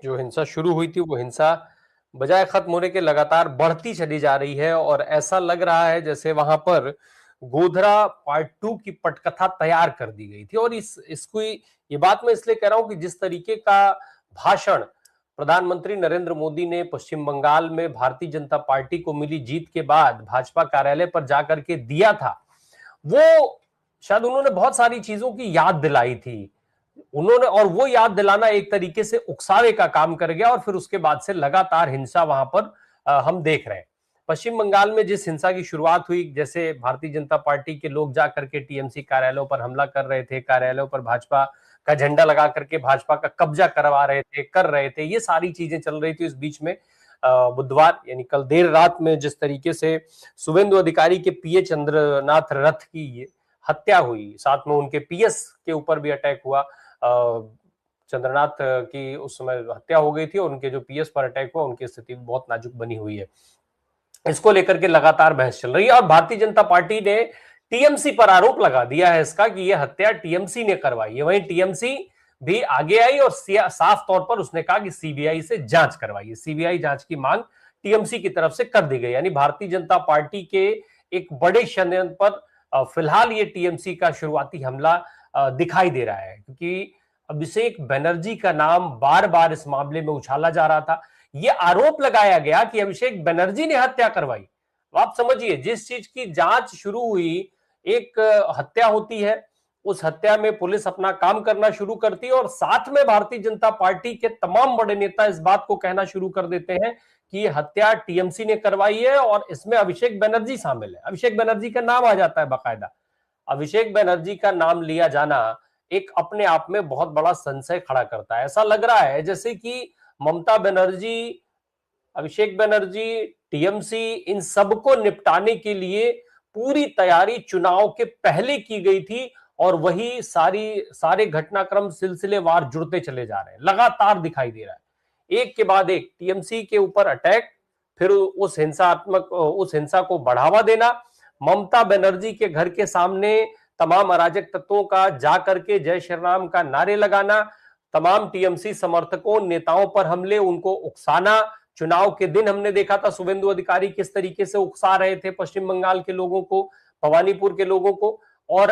जो हिंसा शुरू हुई थी वो हिंसा बजाय खत्म होने के लगातार बढ़ती चली जा रही है और ऐसा लग रहा है जैसे वहां पर गोधरा पार्ट 2 की पटकथा तैयार कर दी गई थी। और इसको ये बात मैं इसलिए कह रहा हूं कि जिस तरीके का भाषण प्रधानमंत्री नरेंद्र मोदी ने पश्चिम बंगाल में भारतीय जनता पार्टी को मिली जीत के बाद भाजपा कार्यालय पर जाकर के दिया था, वो शायद उन्होंने बहुत सारी चीजों की याद दिलाई थी उन्होंने, और वो याद दिलाना एक तरीके से उकसावे का काम कर गया और फिर उसके बाद से लगातार हिंसा वहां पर हम देख रहे हैं। पश्चिम बंगाल में जिस हिंसा की शुरुआत हुई, जैसे भारतीय जनता पार्टी के लोग जाकर के टीएमसी कार्यालयों पर हमला कर रहे थे, कार्यालयों पर भाजपा का झंडा लगा करके भाजपा का कब्जा करवा रहे थे, कर रहे थे, ये सारी चीजें चल रही थी। इस बीच में बुधवार यानी कल देर रात में जिस तरीके से शुभेंदु अधिकारी के पीए चंद्रनाथ रथ की हत्या हुई, साथ में उनके पीएस के ऊपर भी अटैक हुआ। चंद्रनाथ की उस समय हत्या हो गई थी और उनके जो पीएस पर अटैक हुआ उनकी स्थिति बहुत नाजुक बनी हुई है। इसको लेकर के लगातार बहस चल रही है और भारतीय जनता पार्टी ने टीएमसी पर आरोप लगा दिया है इसका कि यह हत्या टीएमसी ने करवाई है। वहीं टीएमसी भी आगे आई और साफ तौर पर उसने कहा कि सीबीआई से जांच करवाइए। सीबीआई जांच की मांग टीएमसी की तरफ से कर दी गई, यानी भारतीय जनता पार्टी के एक बड़े षड्यंत्र पर फिलहाल ये टीएमसी का शुरुआती हमला दिखाई दे रहा है, क्योंकि अभिषेक बनर्जी का नाम बार बार इस मामले में उछाला जा रहा था। ये आरोप लगाया गया कि अभिषेक बनर्जी ने हत्या करवाई। आप समझिए, जिस चीज की जांच शुरू हुई, एक हत्या होती है, उस हत्या में पुलिस अपना काम करना शुरू करती है और साथ में भारतीय जनता पार्टी के तमाम बड़े नेता इस बात को कहना शुरू कर देते हैं कि ये हत्या टीएमसी ने करवाई है और इसमें अभिषेक बनर्जी शामिल है। अभिषेक बनर्जी का नाम आ जाता है बाकायदा। अभिषेक बनर्जी का नाम लिया जाना एक अपने आप में बहुत बड़ा संशय खड़ा करता है। ऐसा लग रहा है जैसे कि ममता बनर्जी, अभिषेक बनर्जी, टीएमसी, इन सबको निपटाने के लिए पूरी तैयारी चुनाव के पहले की गई थी और वही सारे घटनाक्रम सिलसिलेवार जुड़ते चले जा रहे हैं, लगातार दिखाई दे रहा है। एक के बाद एक टीएमसी के ऊपर अटैक, फिर उस हिंसा को बढ़ावा देना, ममता बनर्जी के घर के सामने तमाम अराजक तत्वों का जाकर के जय श्री राम का नारे लगाना, तमाम टीएमसी समर्थकों नेताओं पर हमले, उनको उकसाना। चुनाव के दिन हमने देखा था शुभेंदु अधिकारी किस तरीके से उकसा रहे थे पश्चिम बंगाल के लोगों को, भवानीपुर के लोगों को। और